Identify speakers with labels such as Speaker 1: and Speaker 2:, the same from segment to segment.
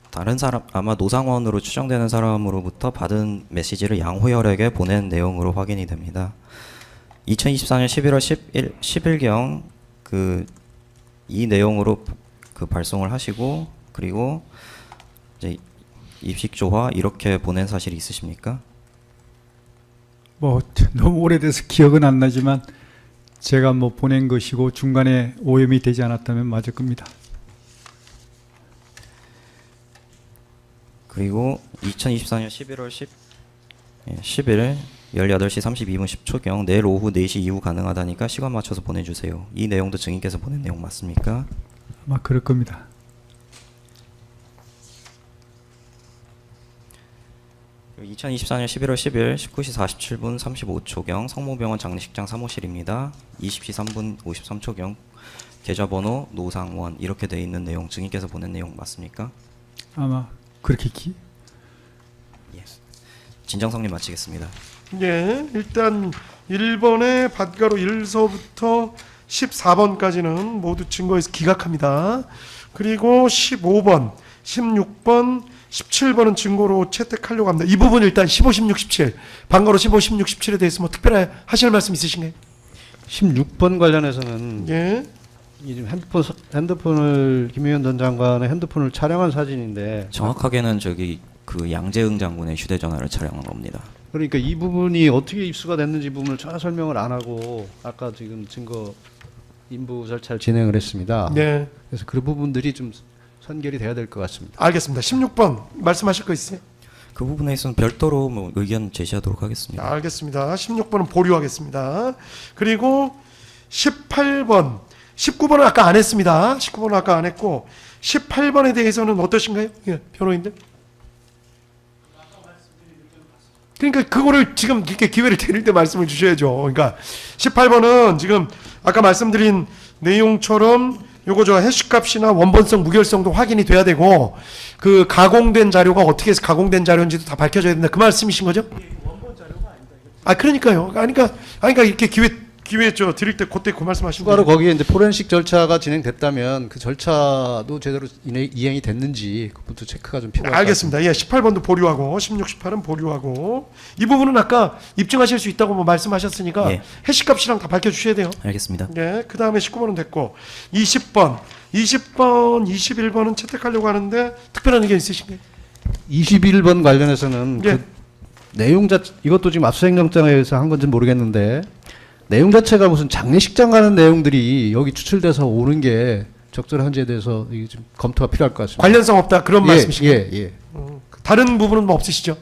Speaker 1: 다른 사람, 아마 노상원으로 추정되는 사람으로부터 받은 메시지를 양호열에게 보낸 내용으로 확인이 됩니다. 2024년 11월 10일경 이 내용으로 발송을 하시고, 그리고 이제 입식조화 이렇게 보낸 사실이 있으십니까?
Speaker 2: 뭐 너무 오래돼서 기억은 안 나지만 제가 뭐 보낸 것이고 중간에 오염이 되지 않았다면 맞을 겁니다.
Speaker 1: 그리고 2024년 11월 10일 18시 32분 10초경 내일 오후 4시 이후 가능하다니까 시간 맞춰서 보내주세요. 이 내용도 증인께서 보낸 내용 맞습니까?
Speaker 2: 아마 그럴 겁니다.
Speaker 1: 그리고 2024년 11월 10일 19시 47분 35초경 성모병원 장례식장 사무실입니다. 20시 3분 53초경 계좌번호 노상원 이렇게 돼 있는 내용 증인께서 보낸 내용 맞습니까?
Speaker 2: 아마 그렇게
Speaker 1: 예. 진정성님 마치겠습니다.
Speaker 3: 예, 일단 1번의 받가로 1서부터 14번까지는 모두 증거에서 기각합니다. 그리고 15번, 16번, 17번은 증거로 채택하려고 합니다. 이 부분 일단 15, 16, 17 반가로 15, 16, 17에 대해서 뭐 특별히 하실 말씀 있으신가요?
Speaker 4: 16번 관련해서는
Speaker 3: 예,
Speaker 4: 이 지금 핸드폰을 김의원 전 장관의 핸드폰을 촬영한 사진인데
Speaker 1: 정확하게는 양재응 장군의 휴대전화를 촬영한 겁니다.
Speaker 4: 그러니까 이 부분이 어떻게 입수가 됐는지 부분을 전혀 설명을 안 하고 아까 지금 증거 인부 절차를 진행을 했습니다.
Speaker 3: 네,
Speaker 4: 그래서 그 부분들이 좀 선결이 돼야 될 것 같습니다.
Speaker 3: 알겠습니다. 16번 말씀하실 거 있어요?
Speaker 1: 그 부분에 있어서는 별도로 의견 제시하도록 하겠습니다.
Speaker 3: 알겠습니다. 16번은 보류하겠습니다. 그리고 18번, 19번은 아까 안 했습니다. 19번은 아까 안 했고 18번에 대해서는 어떠신가요? 예, 변호인들? 그러니까 그거를 지금 이렇게 기회를 드릴 때 말씀을 주셔야죠. 그러니까 18번은 지금 아까 말씀드린 내용처럼 요거 저 해시값이나 원본성, 무결성도 확인이 돼야 되고 그 가공된 자료가 어떻게 해서 가공된 자료인지도 다 밝혀져야 된다. 그 말씀이신 거죠? 원본 자료가 아니다. 아 그러니까요. 그러니까 이렇게 기회 저 드릴 때 그때 그 말씀하시면
Speaker 4: 추가로 거기에 이제 포렌식 절차가 진행됐다면 그 절차도 제대로 이행이 됐는지 그것도 체크가 좀 필요할 것 같습니다.
Speaker 3: 알겠습니다. 예, 18번도 보류하고 16, 18은 보류하고 이 부분은 아까 입증하실 수 있다고 뭐 말씀하셨으니까
Speaker 1: 예.
Speaker 3: 해시값이랑 다 밝혀주셔야 돼요.
Speaker 1: 알겠습니다.
Speaker 3: 예, 그 다음에 19번은 됐고 20번, 21번은 채택하려고 하는데 특별한 의견 있으신가요?
Speaker 4: 21번 관련해서는
Speaker 3: 예.
Speaker 4: 그 내용 이것도 지금 압수수색영장에 의해서 한 건지 모르겠는데 내용 자체가 무슨 장례식장 가는 내용들이 여기 추출돼서 오는 게 적절한지에 대해서 이게 좀 검토가 필요할 것 같습니다.
Speaker 3: 관련성 없다 그런 말씀이신가요?
Speaker 4: 예.
Speaker 3: 다른 부분은 뭐 없으시죠?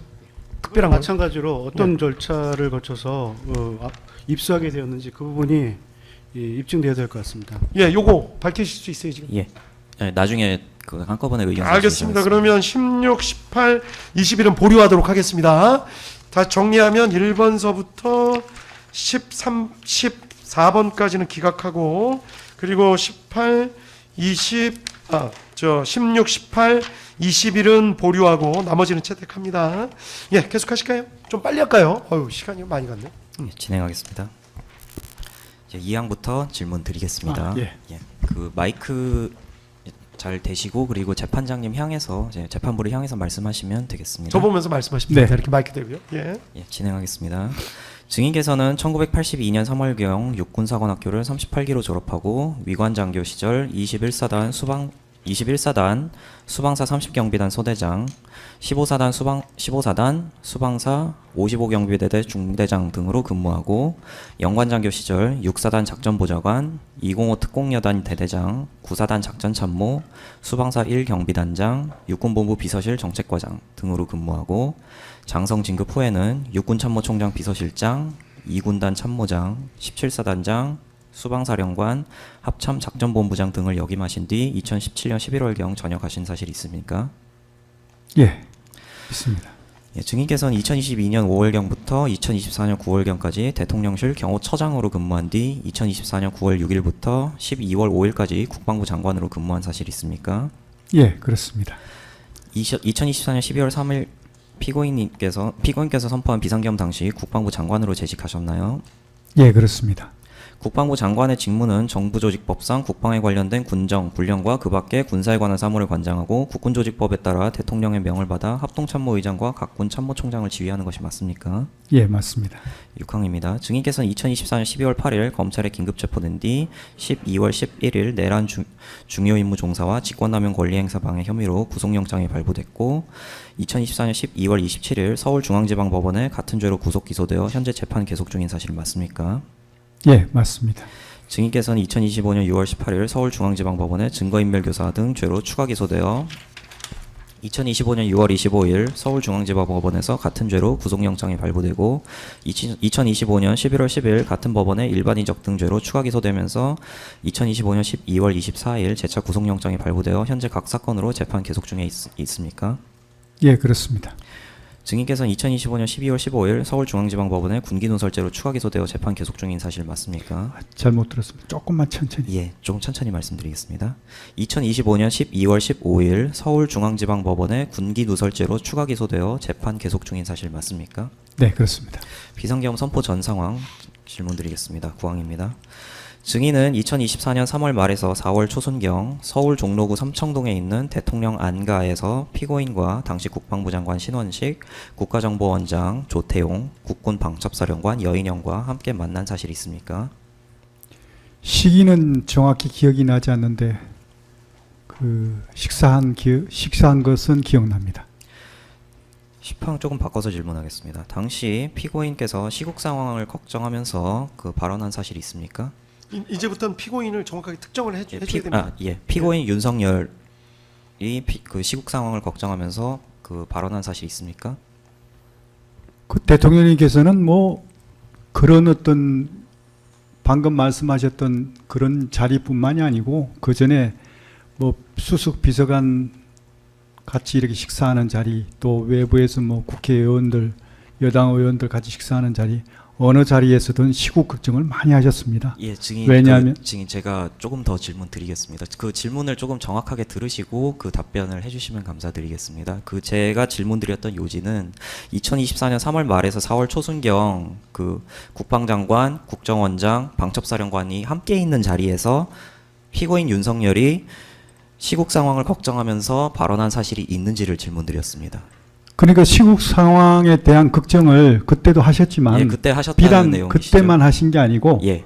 Speaker 3: 특별한 거.
Speaker 5: 마찬가지로 어떤 절차를 거쳐서 입수하게 되었는지 그 부분이 입증되어야 될 것 같습니다.
Speaker 3: 예, 요거 밝히실 수 있어요 지금?
Speaker 1: 예. 나중에 한꺼번에 의견
Speaker 3: 알겠습니다. 그러면 16, 18, 21은 보류하도록 하겠습니다. 다 정리하면 1번서부터 14번까지는 기각하고 그리고 16, 18, 21은 보류하고 나머지는 채택합니다. 예, 계속하실까요? 좀 빨리 할까요? 시간이 많이 갔네.
Speaker 1: 예, 진행하겠습니다. 이제 2항부터 질문 드리겠습니다.
Speaker 2: 예.
Speaker 1: 그 마이크 잘 대시고 그리고 재판장님 향해서 이제 재판부를 향해서 말씀하시면 되겠습니다.
Speaker 3: 저 보면서 말씀하시면
Speaker 2: 네.
Speaker 3: 됩니다. 이렇게 마이크 대고요. 예.
Speaker 1: 예, 진행하겠습니다. 증인께서는 1982년 3월경 육군사관학교를 38기로 졸업하고 위관장교 시절 21사단 수방사 30경비단 소대장, 15사단 수방사 55경비대대 중대장 등으로 근무하고 영관장교 시절 6사단 작전보좌관, 205 특공여단 대대장, 9사단 작전참모, 수방사 1경비단장, 육군본부 비서실 정책과장 등으로 근무하고 장성 진급 후에는 육군참모총장 비서실장, 2군단 참모장, 17사단장, 수방사령관, 합참작전본부장 등을 역임하신 뒤 2017년 11월경 전역하신 사실이 있습니까?
Speaker 2: 예, 있습니다.
Speaker 1: 예, 증인께서는 2022년 5월경부터 2024년 9월경까지 대통령실 경호처장으로 근무한 뒤 2024년 9월 6일부터 12월 5일까지 국방부 장관으로 근무한 사실이 있습니까?
Speaker 2: 예, 그렇습니다.
Speaker 1: 2024년 12월 3일 피고인께서 선포한 비상계엄 당시 국방부 장관으로 재직하셨나요?
Speaker 2: 예, 그렇습니다.
Speaker 1: 국방부 장관의 직무는 정부조직법상 국방에 관련된 군정, 군령과 그 밖의 군사에 관한 사무를 관장하고 국군조직법에 따라 대통령의 명을 받아 합동참모의장과 각군 참모총장을 지휘하는 것이 맞습니까?
Speaker 2: 예, 맞습니다.
Speaker 1: 6항입니다. 증인께서는 2024년 12월 8일 검찰에 긴급 체포된 뒤 12월 11일 내란 중요 임무 종사와 직권남용 권리행사 방해 혐의로 구속영장이 발부됐고 2024년 12월 27일 서울중앙지방법원에 같은 죄로 구속 기소되어 현재 재판 계속 중인 사실 맞습니까?
Speaker 2: 예, 맞습니다.
Speaker 1: 증인께서는 2025년 6월 18일 서울중앙지방법원에 증거인멸교사 등 죄로 추가 기소되어 2025년 6월 25일 서울중앙지방법원에서 같은 죄로 구속영장이 발부되고 2025년 11월 10일 같은 법원에 일반인적 등 죄로 추가 기소되면서 2025년 12월 24일 재차 구속영장이 발부되어 현재 각 사건으로 재판 계속 중에 있습니까?
Speaker 2: 예, 그렇습니다.
Speaker 1: 증인께서는 2025년 12월 15일 서울중앙지방법원에 군기누설죄로 추가 기소되어 재판 계속 중인 사실 맞습니까?
Speaker 2: 잘못 들었습니다. 조금만 천천히.
Speaker 1: 예, 조금 천천히 말씀드리겠습니다. 2025년 12월 15일 서울중앙지방법원에 군기누설죄로 추가 기소되어 재판 계속 중인 사실 맞습니까?
Speaker 2: 네, 그렇습니다.
Speaker 1: 비상계엄 선포 전 상황 질문드리겠습니다. 9항입니다. 증인은 2024년 3월 말에서 4월 초순경 서울 종로구 삼청동에 있는 대통령 안가에서 피고인과 당시 국방부 장관 신원식, 국가정보원장 조태용, 국군 방첩사령관 여인영과 함께 만난 사실이 있습니까?
Speaker 2: 시기는 정확히 기억이 나지 않는데 식사한 것은 기억납니다.
Speaker 1: 10항 조금 바꿔서 질문하겠습니다. 당시 피고인께서 시국 상황을 걱정하면서 발언한 사실이 있습니까?
Speaker 3: 이제부터는 피고인을 정확하게 특정을 해줘야 됩니다.
Speaker 1: 피고인 윤석열이 그 시국 상황을 걱정하면서 발언한 사실이 있습니까?
Speaker 2: 그 대통령님께서는 뭐 그런 어떤 방금 말씀하셨던 그런 자리뿐만이 아니고 그 전에 뭐 수석 비서관 같이 이렇게 식사하는 자리, 또 외부에서 뭐 국회의원들, 여당 의원들 같이 식사하는 자리, 어느 자리에서든 시국 걱정을 많이 하셨습니다.
Speaker 1: 예, 증인.
Speaker 2: 왜냐하면
Speaker 1: 증인 제가 조금 더 질문 드리겠습니다. 그 질문을 조금 정확하게 들으시고 그 답변을 해주시면 감사드리겠습니다. 제가 질문 드렸던 요지는 2024년 3월 말에서 4월 초순경 국방장관, 국정원장, 방첩사령관이 함께 있는 자리에서 피고인 윤석열이 시국 상황을 걱정하면서 발언한 사실이 있는지를 질문드렸습니다.
Speaker 2: 그러니까 시국 상황에 대한 걱정을 그때도 하셨지만
Speaker 1: 예, 그때 하셨다는
Speaker 2: 비단
Speaker 1: 내용이시죠?
Speaker 2: 그때만 하신 게 아니고
Speaker 1: 예.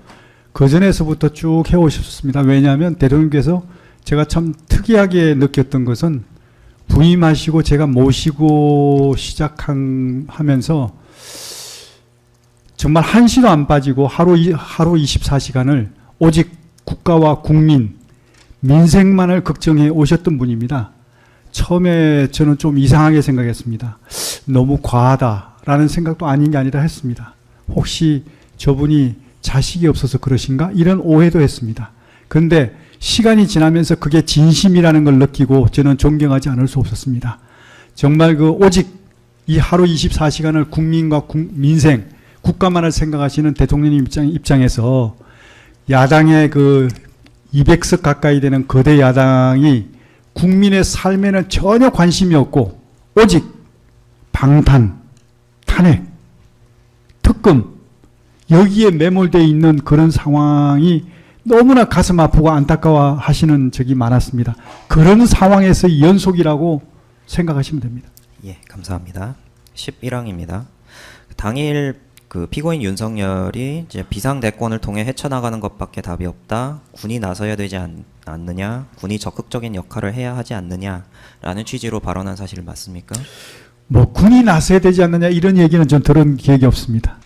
Speaker 2: 그 전에서부터 쭉 해오셨습니다. 왜냐하면 대통령께서 제가 참 특이하게 느꼈던 것은 부임하시고 제가 모시고 시작하면서 정말 한시도 안 빠지고 하루 24시간을 오직 국가와 국민, 민생만을 걱정해 오셨던 분입니다. 처음에 저는 좀 이상하게 생각했습니다. 너무 과하다라는 생각도 아닌 게 아니라 했습니다. 혹시 저분이 자식이 없어서 그러신가? 이런 오해도 했습니다. 그런데 시간이 지나면서 그게 진심이라는 걸 느끼고 저는 존경하지 않을 수 없었습니다. 정말 오직 이 하루 24시간을 국민과 민생, 국가만을 생각하시는 대통령님 입장에서 야당의 200석 가까이 되는 거대 야당이 국민의 삶에는 전혀 관심이 없고 오직 방탄, 탄핵, 특검 여기에 매몰되어 있는 그런 상황이 너무나 가슴 아프고 안타까워 하시는 적이 많았습니다. 그런 상황에서 연속이라고 생각하시면 됩니다.
Speaker 1: 예, 감사합니다. 11항입니다. 당일 피고인 윤석열이 이제 비상대권을 통해 헤쳐나가는 것밖에 답이 없다. 군이 나서야 되지 않느냐. 군이 적극적인 역할을 해야 하지 않느냐라는 취지로 발언한 사실 맞습니까?
Speaker 2: 뭐 군이 나서야 되지 않느냐 이런 얘기는 전 들은 기억이 없습니다.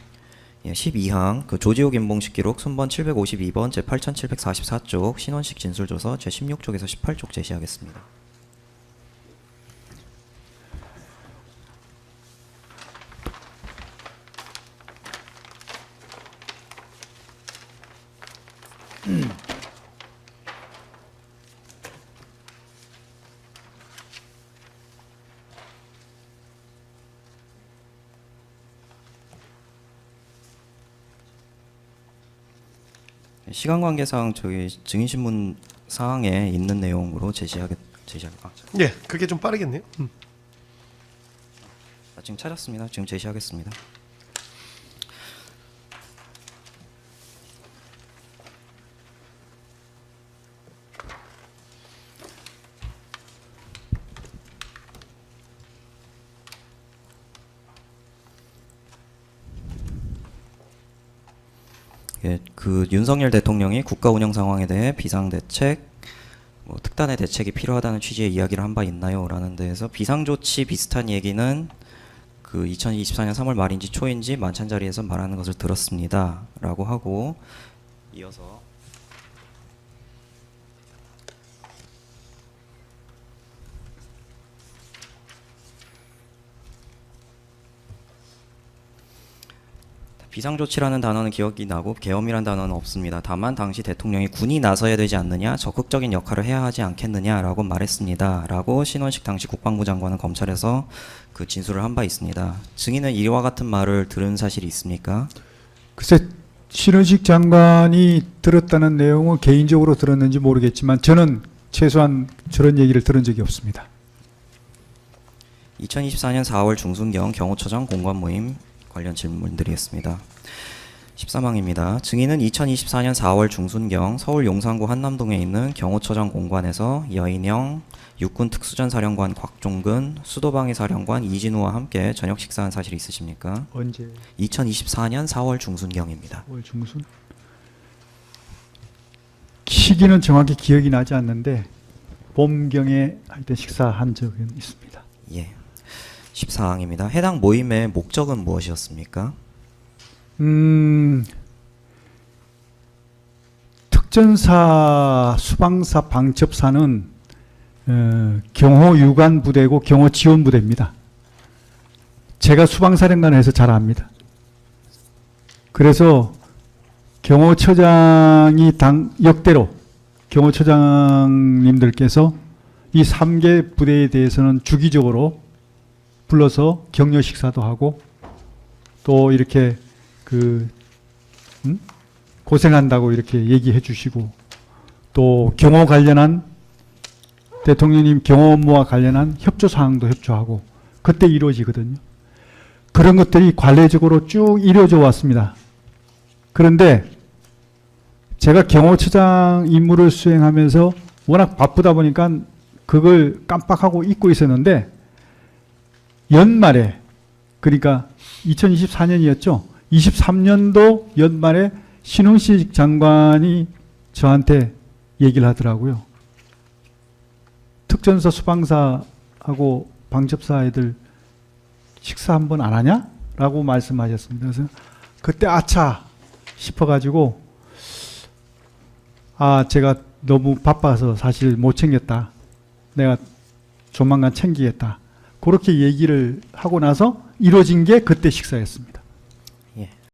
Speaker 1: 예, 12항 조지호 김봉식 기록 순번 752번 제 8744쪽 신원식 진술조서 제 16쪽에서 18쪽 제시하겠습니다. 시간 관계상 저희 증인신문 사항에 있는 내용으로
Speaker 3: 예, 그게 좀 빠르겠네요.
Speaker 1: 지금 찾았습니다. 지금 제시하겠습니다. 예, 그 윤석열 대통령이 국가 운영 상황에 대해 비상대책, 뭐 특단의 대책이 필요하다는 취지의 이야기를 한 바 있나요? 라는 데에서 비상조치 비슷한 얘기는 그 2024년 3월 말인지 초인지 만찬자리에서 말하는 것을 들었습니다. 라고 하고 이어서 비상조치라는 단어는 기억이 나고 계엄이라는 단어는 없습니다. 다만 당시 대통령이 군이 나서야 되지 않느냐, 적극적인 역할을 해야 하지 않겠느냐라고 말했습니다. 라고 신원식 당시 국방부 장관은 검찰에서 그 진술을 한 바 있습니다. 증인은 이와 같은 말을 들은 사실이 있습니까?
Speaker 2: 글쎄 신원식 장관이 들었다는 내용을 개인적으로 들었는지 모르겠지만 저는 최소한 저런 얘기를 들은 적이 없습니다.
Speaker 1: 2024년 4월 중순경 경호처장 공관 모임 관련 질문드리겠습니다. 13항입니다. 증인은 2024년 4월 중순경 서울 용산구 한남동에 있는 경호처장 공관에서 여인영 육군 특수전사령관 곽종근 수도방위 사령관 이진우와 함께 저녁 식사한 사실이 있으십니까?
Speaker 2: 언제?
Speaker 1: 2024년 4월 중순경입니다.
Speaker 2: 5월 중순? 시기는 정확히 기억이 나지 않는데 봄경에 하여튼 식사한 적은 있습니다.
Speaker 1: 예. 14항입니다. 해당 모임의 목적은 무엇이었습니까?
Speaker 2: 특전사 수방사 방첩사는 경호 유관 부대고 경호 지원 부대입니다. 제가 수방사령관을 해서 잘 압니다. 그래서 경호처장이 역대로 경호처장님들께서 이 3개 부대에 대해서는 주기적으로 불러서 격려 식사도 하고 또 이렇게 고생한다고 이렇게 얘기해 주시고 또 경호 관련한 대통령님 경호 업무와 관련한 협조 사항도 협조하고 그때 이루어지거든요. 그런 것들이 관례적으로 쭉 이루어져 왔습니다. 그런데 제가 경호처장 임무를 수행하면서 워낙 바쁘다 보니까 그걸 깜빡하고 잊고 있었는데 연말에 그러니까 2024년이었죠. 23년도 연말에 신원식 장관이 저한테 얘기를 하더라고요. 특전사 수방사하고 방첩사 애들 식사 한번 안 하냐? 라고 말씀하셨습니다. 그래서 그때 아차 싶어가지고 제가 너무 바빠서 사실 못 챙겼다. 내가 조만간 챙기겠다. 그렇게 얘기를 하고 나서 이루어진 게 그때 식사였습니다.